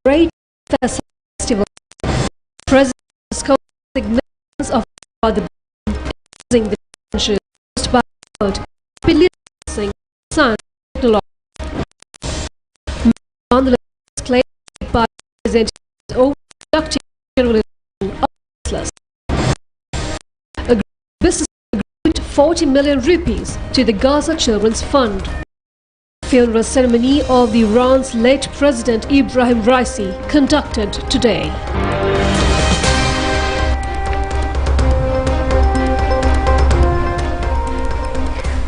great festival, President scored significance of the using the challenges posed by the world, releasing science and technology. Nonetheless, claimed by President over conducting general of business. Business agreed 40 million rupees to the Gaza Children's Fund. Funeral ceremony of the Iran's late President Ibrahim Raisi conducted today.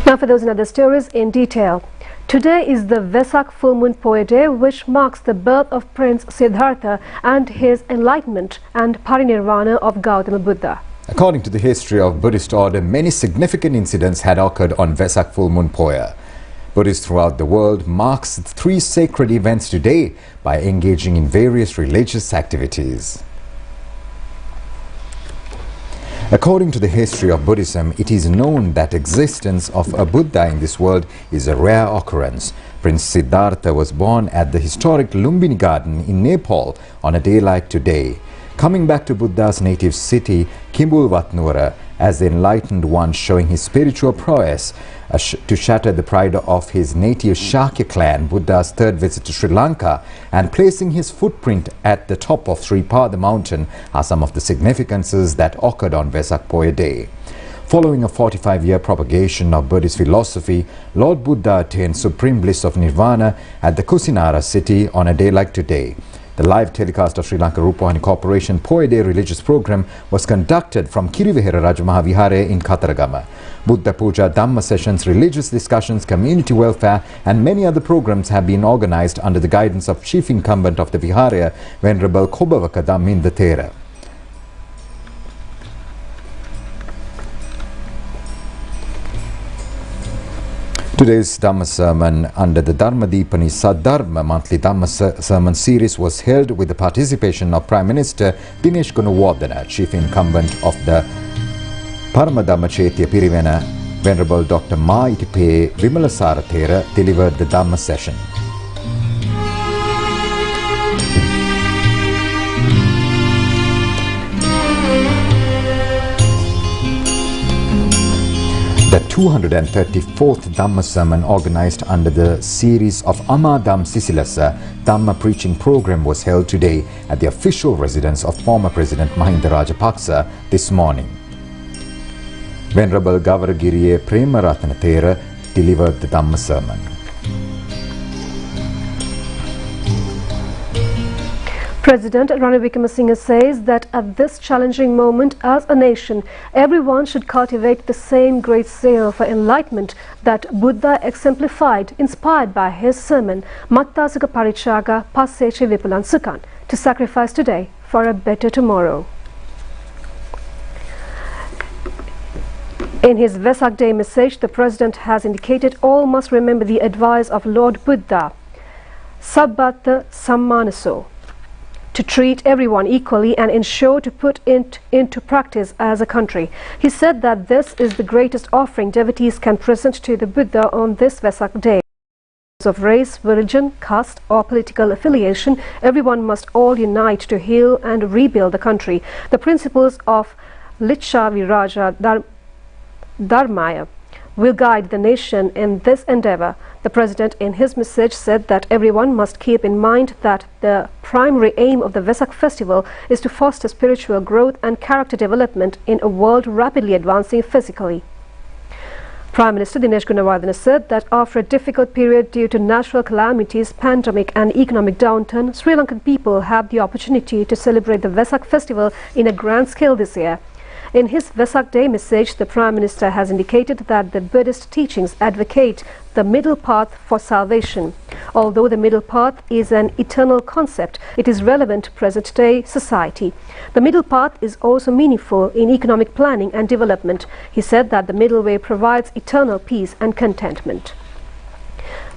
Now for those and other stories in detail. Today is the Vesak full moon Poya day, which marks the birth of Prince Siddhartha and his enlightenment and parinirvana of Gautama Buddha. According to the history of Buddhist order, many significant incidents had occurred on Vesak full moon Poya. Buddhists throughout the world marks 3 sacred events today by engaging in various religious activities. According to the history of Buddhism, it is known that existence of a Buddha in this world is a rare occurrence. Prince Siddhartha was born at the historic Lumbini Garden in Nepal on a day like today. Coming back to Buddha's native city, Kimbulvatnura, as the enlightened one, showing his spiritual prowess to shatter the pride of his native Shakya clan, Buddha's 3rd visit to Sri Lanka, and placing his footprint at the top of Sri Pada mountain are some of the significances that occurred on Vesak Poya day. Following a 45-year propagation of Buddhist philosophy, Lord Buddha attained supreme bliss of nirvana at the Kusinara city on a day like today. The live telecast of Sri Lanka Rupavahini Corporation Poya Day religious program was conducted from Kirivihara Rajamahavihare in Kataragama. Buddha Puja, Dhamma sessions, religious discussions, community welfare and many other programs have been organized under the guidance of Chief Incumbent of the Viharaya, Venerable Kobavaka Dhamminda Thera. Today's Dhamma sermon under the Dharmadipani Sadharma monthly Dhamma sermon series was held with the participation of Prime Minister Dinesh Gunawardena, Chief Incumbent of the Paramadhamma Chaitya Pirivena, Venerable Dr. Ma Itipe Vimalasara Thera delivered the Dhamma session. The 234th Dhamma sermon organized under the series of Amadam Sisilasa Dhamma preaching program was held today at the official residence of former President Mahinda Rajapaksa this morning. Venerable Gavaragiriye Premaratana Thera delivered the Dhamma sermon. President Ranil Wickremesinghe says that at this challenging moment as a nation, everyone should cultivate the same great zeal for enlightenment that Buddha exemplified, inspired by his sermon, Mattasaka Parichaga Passeche Vipulan Sukhan, to sacrifice today for a better tomorrow. In his Vesak Day message, the President has indicated all must remember the advice of Lord Buddha, Sabbatta Sammanaso, to treat everyone equally and ensure to put it into practice as a country. He said that this is the greatest offering devotees can present to the Buddha on this Vesak Day. Of race, religion, caste or political affiliation, everyone must all unite to heal and rebuild the country. The principles of Licha Viraja Dharmaya will guide the nation in this endeavor. The President in his message said that everyone must keep in mind that the primary aim of the Vesak festival is to foster spiritual growth and character development in a world rapidly advancing physically. Prime Minister Dinesh Gunawardena said that after a difficult period due to natural calamities, pandemic and economic downturn, Sri Lankan people have the opportunity to celebrate the Vesak festival in a grand scale this year. In his Vesak Day message, the Prime Minister has indicated that the Buddhist teachings advocate the middle path for salvation. Although the middle path is an eternal concept, it is relevant to present-day society. The middle path is also meaningful in economic planning and development. He said that the middle way provides eternal peace and contentment.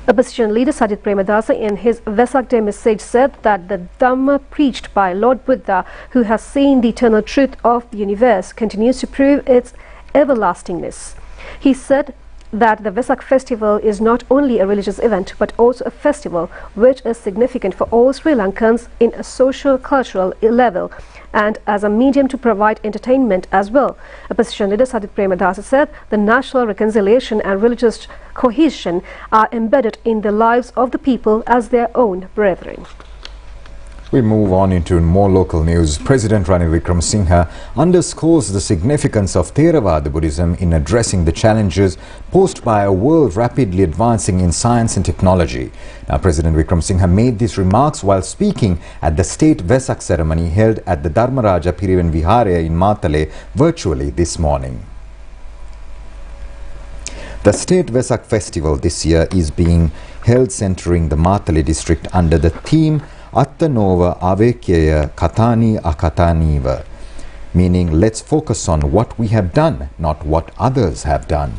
Opposition leader Sajith Premadasa in his Vesak Day message said that the Dhamma preached by Lord Buddha, who has seen the eternal truth of the universe, continues to prove its everlastingness. He said that the Vesak festival is not only a religious event but also a festival which is significant for all Sri Lankans in a social cultural level and as a medium to provide entertainment as well. Opposition leader Sadit Premadasa said the national reconciliation and religious cohesion are embedded in the lives of the people as their own brethren. We move on into more local news. President Ranil Wickremesinghe underscores the significance of Theravada Buddhism in addressing the challenges posed by a world rapidly advancing in science and technology. Now, President Wickremesinghe made these remarks while speaking at the state Vesak ceremony held at the Dharmaraja Piriven Viharaya in Matale virtually this morning. The state Vesak festival this year is being held centering the Matale district under the theme Attanova Avekyeya Katani Akataniva, meaning let's focus on what we have done, not what others have done.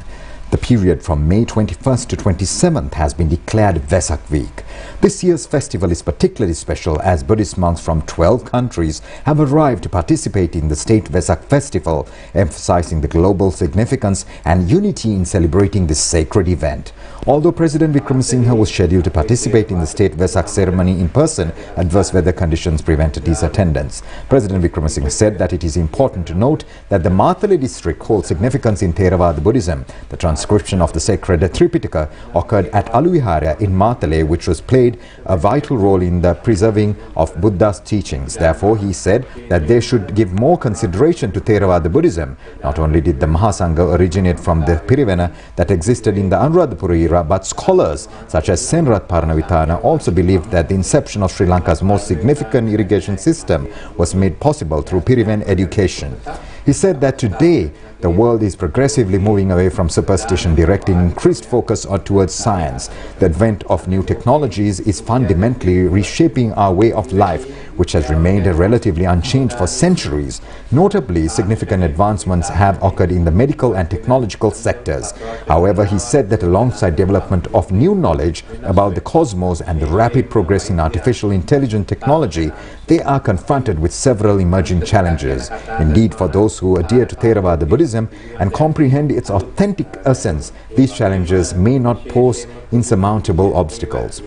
The period from May 21st to 27th has been declared Vesak Week. This year's festival is particularly special as Buddhist monks from 12 countries have arrived to participate in the state Vesak festival, emphasizing the global significance and unity in celebrating this sacred event. Although President Wickremesinghe was scheduled to participate in the state Vesak ceremony in person, adverse weather conditions prevented his attendance. President Wickremesinghe said that it is important to note that the Matale district holds significance in Theravada Buddhism. The transcription of the sacred Tripitaka occurred at Aluviharaya in Matale, which was played a vital role in the preserving of Buddha's teachings. Therefore, he said that they should give more consideration to Theravada Buddhism. Not only did the Mahasangha originate from the Pirivena that existed in the Anuradhapura era, but scholars such as Senrat Paranavitana also believed that the inception of Sri Lanka's most significant irrigation system was made possible through Piriven education. He said that today the world is progressively moving away from superstition, directing increased focus towards science. The advent of new technologies is fundamentally reshaping our way of life, which has remained relatively unchanged for centuries. Notably, significant advancements have occurred in the medical and technological sectors. However, he said that alongside development of new knowledge about the cosmos and the rapid progress in artificial intelligence technology, they are confronted with several emerging challenges. Indeed, for those who adhere to Theravada Buddhism and comprehend its authentic essence, these challenges may not pose insurmountable obstacles.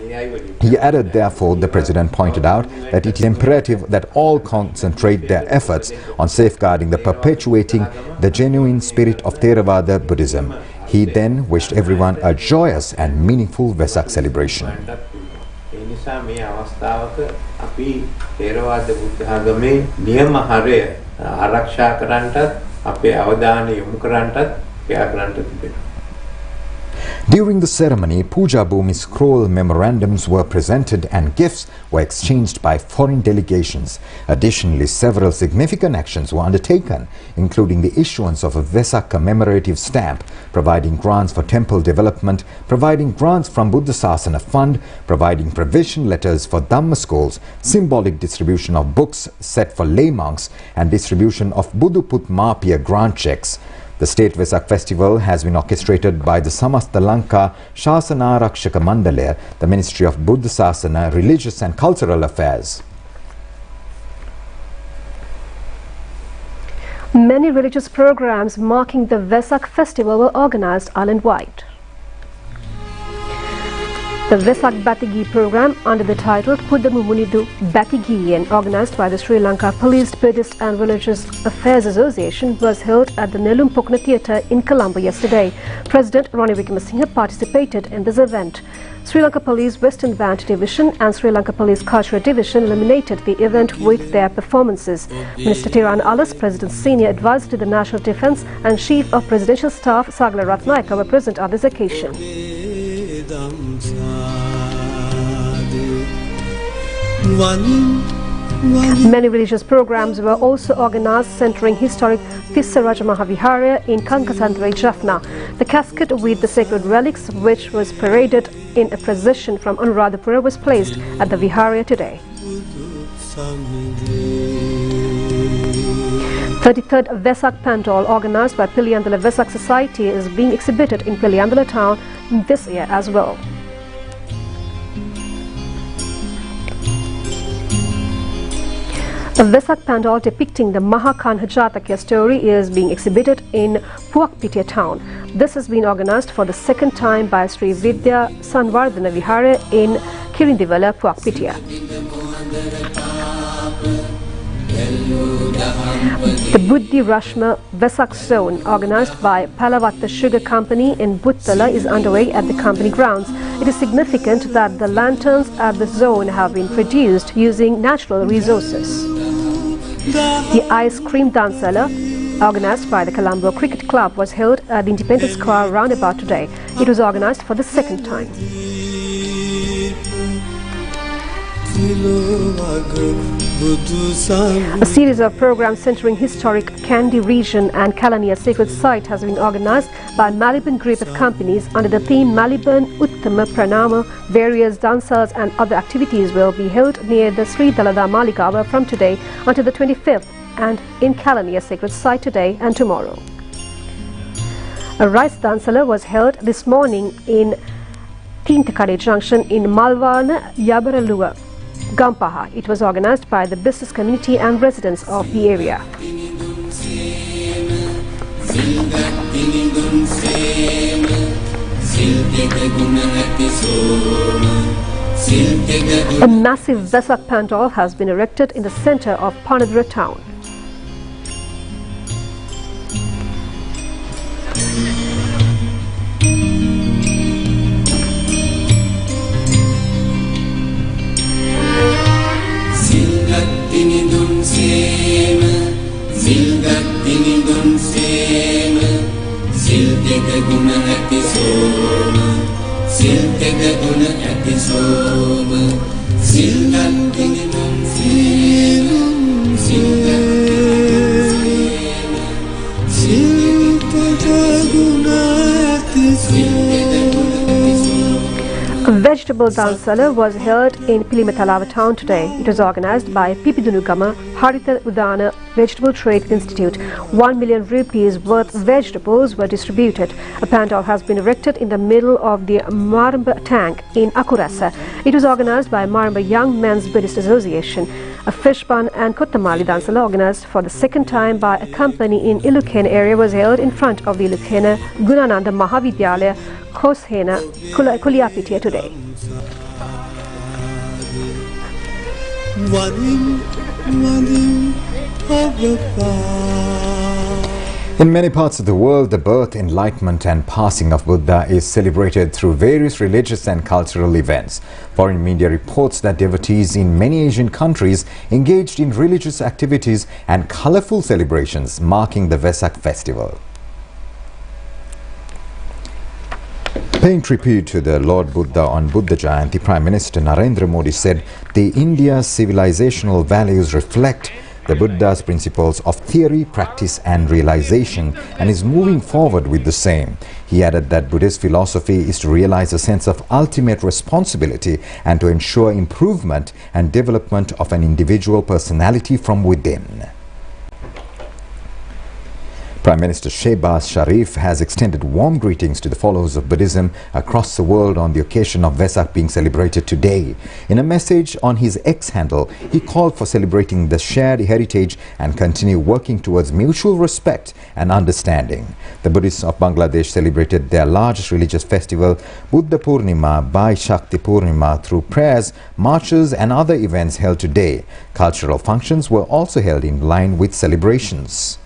He added, therefore, the President pointed out that it is imperative that all concentrate their efforts on safeguarding the perpetuating the genuine spirit of Theravada Buddhism. He then wished everyone a joyous and meaningful Vesak celebration. During the ceremony, Puja Bhumi scroll memorandums were presented and gifts were exchanged by foreign delegations. Additionally, several significant actions were undertaken, including the issuance of a Vesak commemorative stamp, providing grants for temple development, providing grants from Buddha Sasana Fund, providing provision letters for Dhamma schools, symbolic distribution of books set for lay monks, and distribution of Buduput Mapia grant checks. The State Vesak Festival has been orchestrated by the Samasta Lanka Shasanarakshaka Mandalaya, the Ministry of Buddha Sasana, Religious and Cultural Affairs. Many religious programs marking the Vesak festival were organized island-wide. The Vesak Batigi program under the title Kudamu Munidu Batigiyen, organized by the Sri Lanka Police, Buddhist and Religious Affairs Association, was held at the Nelumpokna Theatre in Colombo yesterday. President Ranil Wickremesinghe participated in this event. Sri Lanka Police Western Band Division and Sri Lanka Police Cultural Division illuminated the event with their performances. Minister Tiran Alas, President's senior advisor to the National Defence and Chief of Presidential Staff Sagala Ratnayaka were present on this occasion. Many religious programs were also organized centering historic Tissaraja Mahaviharaya in Kankasandra, Jaffna. The casket with the sacred relics, which was paraded in a procession from Anuradhapura, was placed at the Viharaya today. 33rd Vesak Pandal, organized by Piliandala Vesak Society, is being exhibited in Piliandala town this year as well. A Vesak pandal depicting the Mahakanha Jatakya story is being exhibited in Puakpitia town. This has been organized for the second time by Sri Vidya Sanvardhana Vihara in Kirindivala, Puakpitia. The Buddhi Rashma Vesak Zone, organized by Palavatta Sugar Company in Buttala, is underway at the company grounds. It is significant that the lanterns at the zone have been produced using natural resources. The ice cream dansala, organized by the Colombo Cricket Club, was held at the Independence Square roundabout today. It was organized for the second time. A series of programs centering historic Kandy region and Kalaniya sacred site has been organized by Maliban group of companies under the theme Maliban Uttama Pranama. Various dansas and other activities will be held near the Sri Dalada Malikawa from today until the 25th and in Kalaniya sacred site today and tomorrow. A rice dansala was held this morning in Tintakade Junction in Malvana Yabaralua, Gampaha. It was organized by the business community and residents of the area. A massive Vesak pandal has been erected in the center of Panadura town. A vegetable dansala was held in Pilimatalawa town today. It was organized by Pipidunugama Harita Udana Vegetable Trade Institute. 1 million rupees worth vegetables were distributed. A pandal has been erected in the middle of the Maramba tank in Akurasa. It was organized by Maramba Young Men's Buddhist Association. A fish bun and Kottamali dansala, organized for the second time by a company in Ilukena area, was held in front of the Ilukena Gunananda Mahavidyalaya Koshena Kuliapitia today. In many parts of the world, the birth, enlightenment and passing of Buddha is celebrated through various religious and cultural events. Foreign media reports that devotees in many Asian countries engaged in religious activities and colorful celebrations marking the Vesak festival. Paying tribute to the Lord Buddha on Buddha Jayanti, Prime Minister Narendra Modi said the India's civilizational values reflect the Buddha's principles of theory, practice and realization, and is moving forward with the same. He added that Buddhist philosophy is to realize a sense of ultimate responsibility and to ensure improvement and development of an individual personality from within. Prime Minister Shehbaz Sharif has extended warm greetings to the followers of Buddhism across the world on the occasion of Vesak being celebrated today. In a message on his X handle, he called for celebrating the shared heritage and continue working towards mutual respect and understanding. The Buddhists of Bangladesh celebrated their largest religious festival, Buddha Purnima by Shakti Purnima, through prayers, marches and other events held today. Cultural functions were also held in line with celebrations.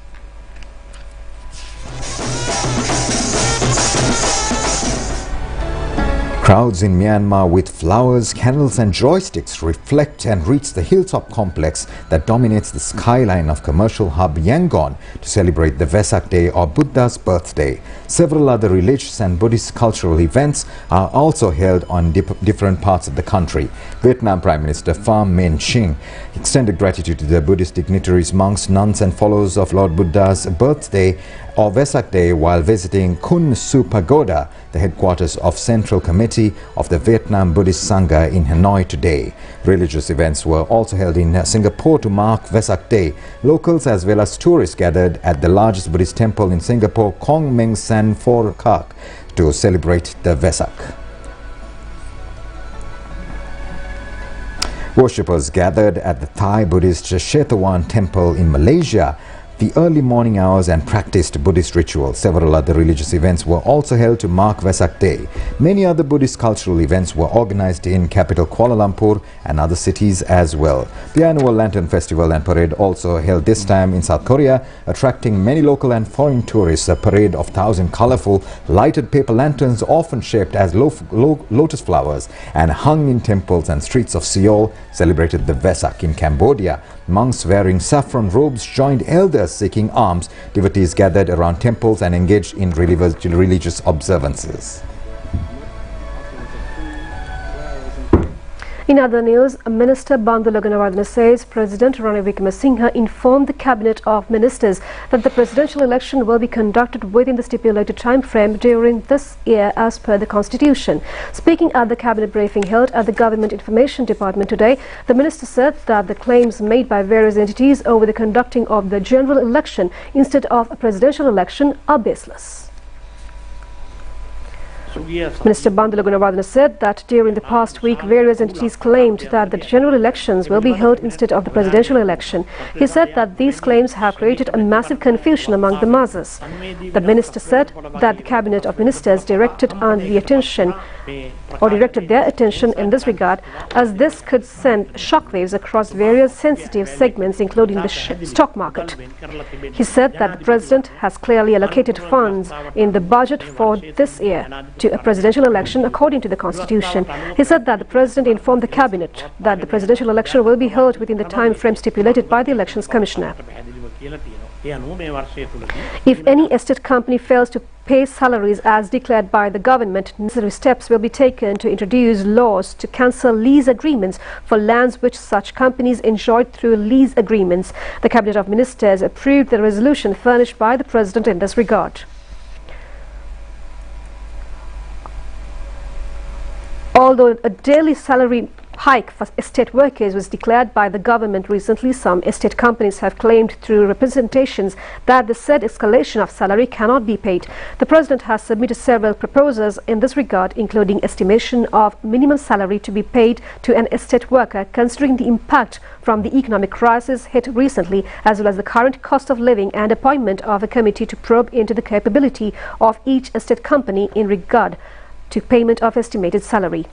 Crowds in Myanmar with flowers, candles and joysticks reflect and reach the hilltop complex that dominates the skyline of commercial hub Yangon to celebrate the Vesak Day or Buddha's birthday. Several other religious and Buddhist cultural events are also held on different parts of the country. Vietnam Prime Minister Pham Minh Chinh extended gratitude to the Buddhist dignitaries, monks, nuns and followers of Lord Buddha's birthday or Vesak Day while visiting Khun Su Pagoda, the headquarters of Central Committee of the Vietnam Buddhist Sangha in Hanoi today. Religious events were also held in Singapore to mark Vesak Day. Locals as well as tourists gathered at the largest Buddhist temple in Singapore, Kong Meng San Pho Kak, to celebrate the Vesak. Worshippers gathered at the Thai Buddhist Shethawan temple in Malaysia the early morning hours and practiced Buddhist rituals. Several other religious events were also held to mark Vesak Day. Many other Buddhist cultural events were organized in capital Kuala Lumpur and other cities as well. The annual Lantern Festival and Parade also held this time in South Korea, attracting many local and foreign tourists. A parade of 1,000 colorful lighted paper lanterns, often shaped as lotus flowers and hung in temples and streets of Seoul, celebrated the Vesak. In Cambodia, monks wearing saffron robes joined elders seeking alms. Devotees gathered around temples and engaged in religious observances. In other news, Minister Bandula Gunawardena says President Ranil Wickremesinghe informed the Cabinet of Ministers that the presidential election will be conducted within the stipulated time frame during this year as per the Constitution. Speaking at the Cabinet briefing held at the Government Information Department today, the Minister said that the claims made by various entities over the conducting of the general election instead of a presidential election are baseless. Minister Bandula Gunawardena said that during the past week, various entities claimed that the general elections will be held instead of the presidential election. He said that these claims have created a massive confusion among the masses. The minister said that the Cabinet of Ministers directed their attention in this regard, as this could send shockwaves across various sensitive segments, including the stock market. He said that the President has clearly allocated funds in the budget for this year to a presidential election according to the Constitution. He said that the President informed the Cabinet that the presidential election will be held within the time frame stipulated by the Elections Commissioner. If any estate company fails to pay salaries as declared by the government, necessary steps will be taken to introduce laws to cancel lease agreements for lands which such companies enjoyed through lease agreements. The Cabinet of Ministers approved the resolution furnished by the President in this regard. Although a daily salary hike for estate workers was declared by the government recently, some estate companies have claimed through representations that the said escalation of salary cannot be paid. The President has submitted several proposals in this regard, including estimation of minimum salary to be paid to an estate worker, considering the impact from the economic crisis hit recently, as well as the current cost of living, and appointment of a committee to probe into the capability of each estate company in regard to payment of estimated salary.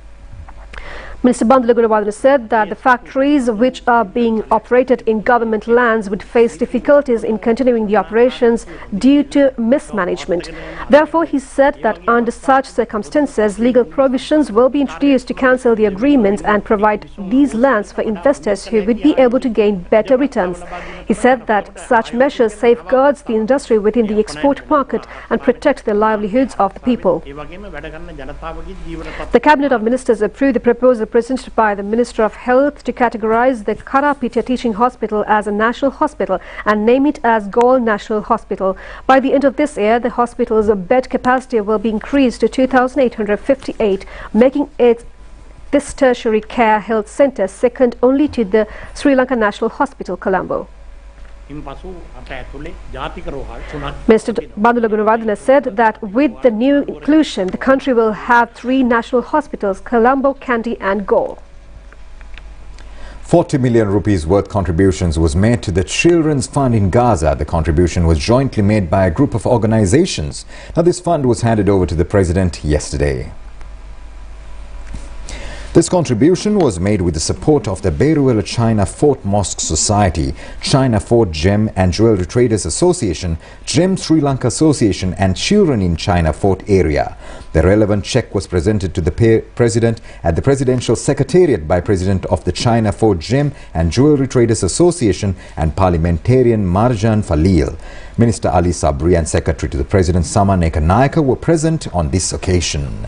Minister Bandula Gunawardena said that the factories which are being operated in government lands would face difficulties in continuing the operations due to mismanagement. Therefore, he said that under such circumstances, legal provisions will be introduced to cancel the agreements and provide these lands for investors who would be able to gain better returns. He said that such measures safeguards the industry within the export market and protect the livelihoods of the people. The Cabinet of Ministers approved the proposal presented by the Minister of Health to categorize the Karapitya Teaching Hospital as a national hospital and name it as Galle National Hospital. By the end of this year, the hospital's bed capacity will be increased to 2,858, making it this tertiary care health centre second only to the Sri Lanka National Hospital, Colombo. Minister Bandula Gunawardena said that with the new inclusion, the country will have 3 national hospitals, Colombo, Kandy and Galle. 40 million rupees worth contributions was made to the Children's Fund in Gaza. The contribution was jointly made by a group of organizations. Now, this fund was handed over to the President yesterday. This contribution was made with the support of the Beruela China Fort Mosque Society, China Fort Gem and Jewelry Traders Association, Gem Sri Lanka Association and Children in China Fort area. The relevant check was presented to the President at the Presidential Secretariat by President of the China Fort Gem and Jewelry Traders Association and Parliamentarian Marjan Falil. Minister Ali Sabri and Secretary to the President Saman Ekanayaka were present on this occasion.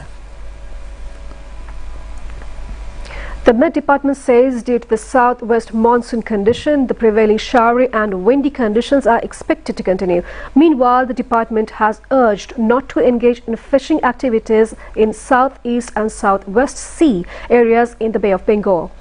The Met Department says due to the southwest monsoon condition, the prevailing showery and windy conditions are expected to continue. Meanwhile, the department has urged not to engage in fishing activities in southeast and southwest sea areas in the Bay of Bengal.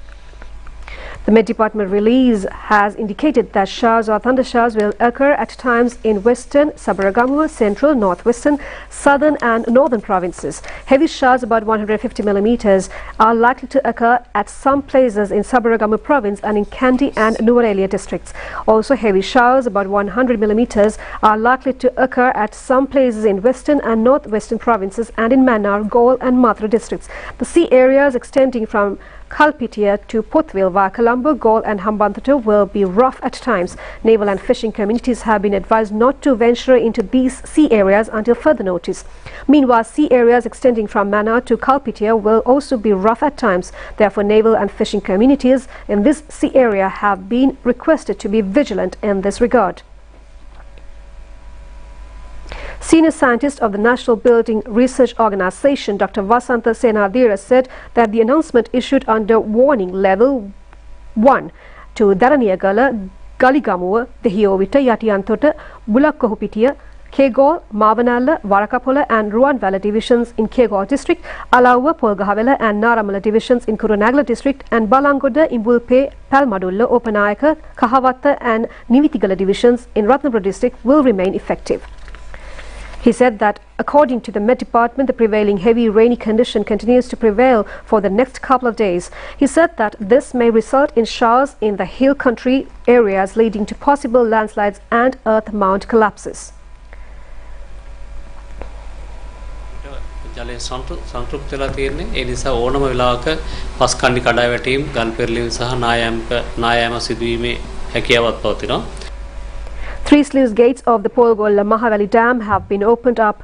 The Met Department release has indicated that showers or thundershowers will occur at times in western, Sabaragamuwa, central, northwestern, southern and northern provinces. Heavy showers about 150 millimeters are likely to occur at some places in Sabaragamuwa province and in Kandy and Nuwara districts. Also, heavy showers about 100 millimeters are likely to occur at some places in western and northwestern provinces and in Mannar, Galle and Mathura districts. The sea areas extending from Kalpitia to Pothwil via Colombo, Galle and Hambantota will be rough at times. Naval and fishing communities have been advised not to venture into these sea areas until further notice. Meanwhile, sea areas extending from Mannar to Kalpitia will also be rough at times. Therefore, naval and fishing communities in this sea area have been requested to be vigilant in this regard. Senior scientist of the National Building Research Organisation, Dr. Vasantha Senadira, said that the announcement issued under Warning Level 1 to Daraniyagala, Galigamuwa, Dehiyovita, Yatiyantota, Bulakkohupitiya, Kegol, Mavanalla, Varakapola and Ruwanwala divisions in Kegol district, Alawwa, Polgahawela and Naramala divisions in Kurunagala district and Balangoda, Imbulpe, Palmadulla, Opanayaka, Kahavatta and Nivitigala divisions in Ratnapura district will remain effective. He said that according to the Met Department, the prevailing heavy rainy condition continues to prevail for the next couple of days. He said that this may result in showers in the hill country areas leading to possible landslides and earth mount collapses. ජලය සංතෘප්ත වෙලා තියෙන්නේ ඒ නිසා ඕනම වෙලාවක පස් කණ්ඩි කඩා වැටීම් ගල් පෙරලීම් සහ නායෑම සිදුවීමේ හැකියාවක් පවතිනවා. 3 sluice gates of the Polgolla Mahavali Dam have been opened up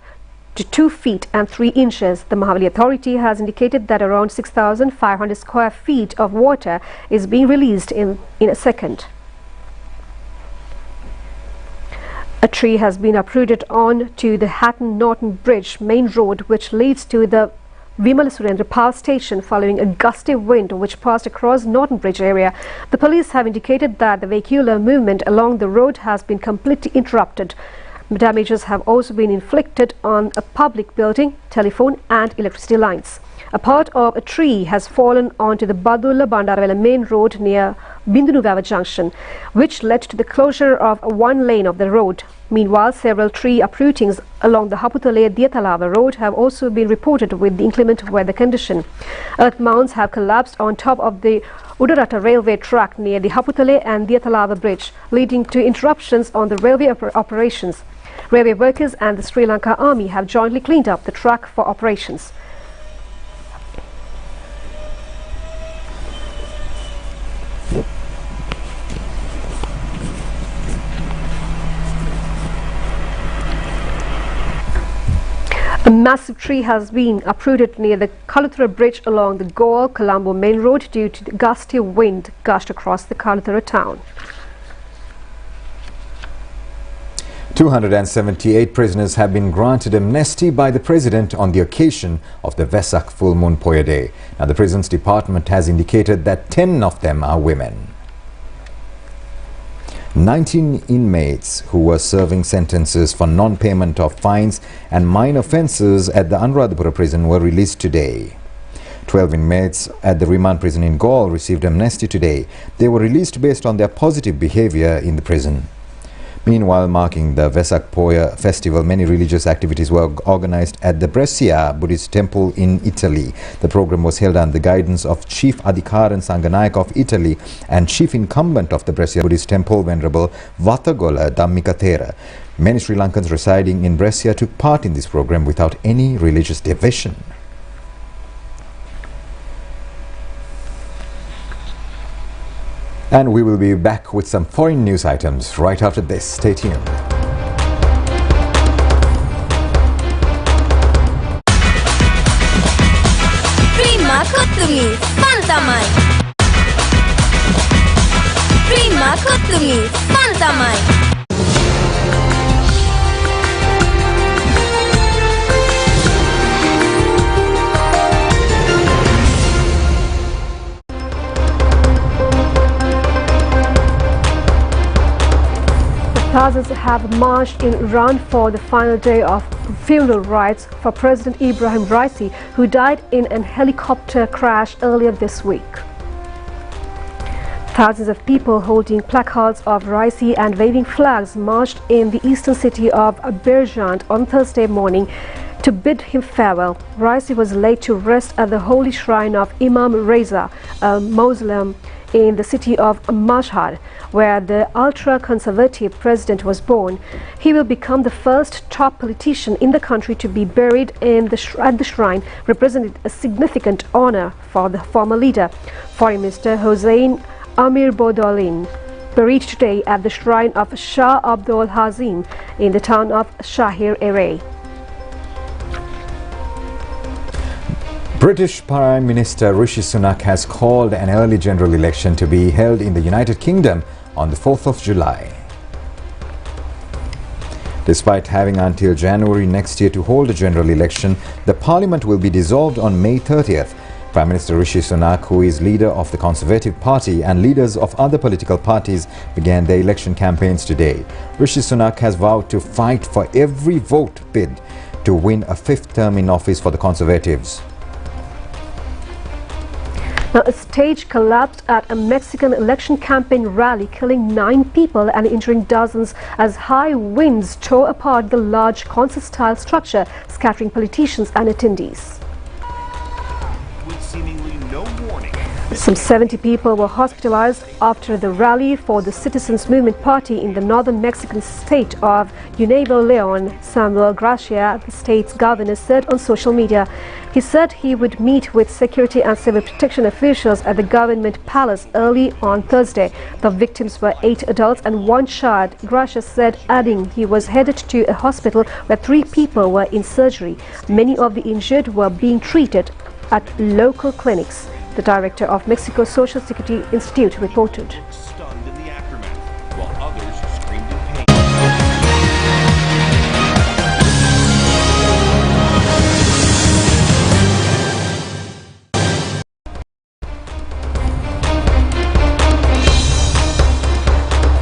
to 2 feet and 3 inches. The Mahavali Authority has indicated that around 6,500 square feet of water is being released in a second. A tree has been uprooted on to the Hatton-Norton Bridge main road which leads to the Vimala Surendra Power Station following a gusty wind which passed across Norton Bridge area. The police have indicated that the vehicular movement along the road has been completely interrupted. Damages have also been inflicted on a public building, telephone and electricity lines. A part of a tree has fallen onto the Badulla Bandaravela main road near Bindunuvawa junction, which led to the closure of one lane of the road. Meanwhile, several tree uprootings along the Haputale-Diatalava road have also been reported with the inclement weather condition. Earth mounds have collapsed on top of the Udarata railway track near the Haputale and Diatalava bridge, leading to interruptions on the railway operations. Railway workers and the Sri Lanka Army have jointly cleaned up the track for operations. A massive tree has been uprooted near the Kaluthura bridge along the Galle-Colombo main road due to the gusty wind gushed across the Kaluthura town. 278 prisoners have been granted amnesty by the President on the occasion of the Vesak full moon Poya day. Now, the Prisons Department has indicated that 10 of them are women. 19 inmates who were serving sentences for non-payment of fines and minor offences at the Anuradhapura prison were released today. 12 inmates at the remand prison in Galle received amnesty today. They were released based on their positive behaviour in the prison. Meanwhile, marking the Vesak Poya festival, many religious activities were organized at the Brescia Buddhist temple in Italy. The program was held under the guidance of Chief Adhikaran Sanganayak of Italy and Chief Incumbent of the Brescia Buddhist temple, Venerable Vatagola Dhammikathera. Many Sri Lankans residing in Brescia took part in this program without any religious division. And we will be back with some foreign news items right after this. Stay tuned. Prima Kottumi, Fantamai. Prima Kottumi, Fantamai. Thousands have marched in Iran for the final day of funeral rites for President Ibrahim Raisi, who died in an helicopter crash earlier this week. Thousands of people holding placards of Raisi and waving flags marched in the eastern city of Berjant on Thursday morning to bid him farewell. Raisi was laid to rest at the holy shrine of Imam Reza, a mausoleum in the city of Mashhad, where the ultra-conservative president was born. He will become the first top politician in the country to be buried at the shrine, representing a significant honor for the former leader. Foreign Minister Hossein Amir Bodolin buried today at the shrine of Shah Abdul Hazim in the town of Shahir-e-Ray. British Prime Minister Rishi Sunak has called an early general election to be held in the United Kingdom on the 4th of July. Despite having until January next year to hold a general election, the Parliament will be dissolved on May 30th. Prime Minister Rishi Sunak, who is leader of the Conservative Party, and leaders of other political parties began their election campaigns today. Rishi Sunak has vowed to fight for every vote bid to win a fifth term in office for the Conservatives. Now, a stage collapsed at a Mexican election campaign rally, killing 9 people and injuring dozens as high winds tore apart the large concert-style structure, scattering politicians and attendees. With seemingly no warning. Some 70 people were hospitalized after the rally for the Citizens Movement Party in the northern Mexican state of Nuevo León. Samuel Gracia, the state's governor, said on social media. He said he would meet with security and civil protection officials at the government palace early on Thursday. The victims were 8 adults and 1 child, Gracia said, adding he was headed to a hospital where 3 people were in surgery. Many of the injured were being treated at local clinics. The director of Mexico's Social Security Institute reported. Stunned in the aftermath, while others screamed in pain.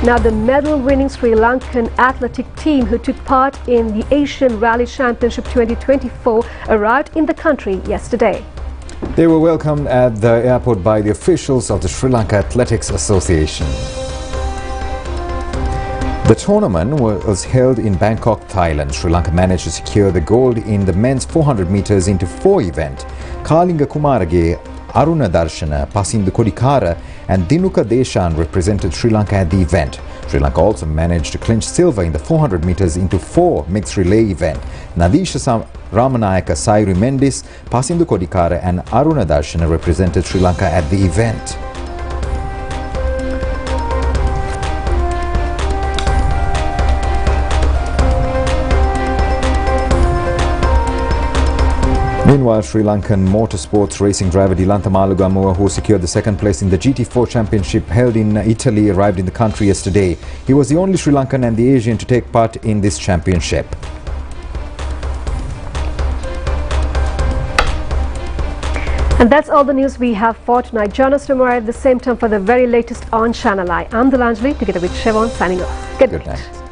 Now, the medal-winning Sri Lankan athletic team who took part in the Asian Rally Championship 2024 arrived in the country yesterday. They were welcomed at the airport by the officials of the Sri Lanka Athletics Association. The tournament was held in Bangkok, Thailand. Sri Lanka managed to secure the gold in the men's 400 meters into 4 event. Kalinga Kumarage, Aruna Darshana, Pasindu Kodikara and Dinuka Deshan represented Sri Lanka at the event. Sri Lanka also managed to clinch silver in the 400 meters into 4 mixed relay event. Nadisha Ramanayaka, Sairi Mendis, Pasindu Kodikara and Aruna Darshana represented Sri Lanka at the event. Meanwhile, Sri Lankan motorsports racing driver Dilanta Malugamua, who secured the 2nd place in the GT4 Championship held in Italy, arrived in the country yesterday. He was the only Sri Lankan and the Asian to take part in this championship. And that's all the news we have for tonight. Join us tomorrow at the same time for the very latest on Channel Eye. I'm Delanjali, together with Siobhan, signing off. Good night.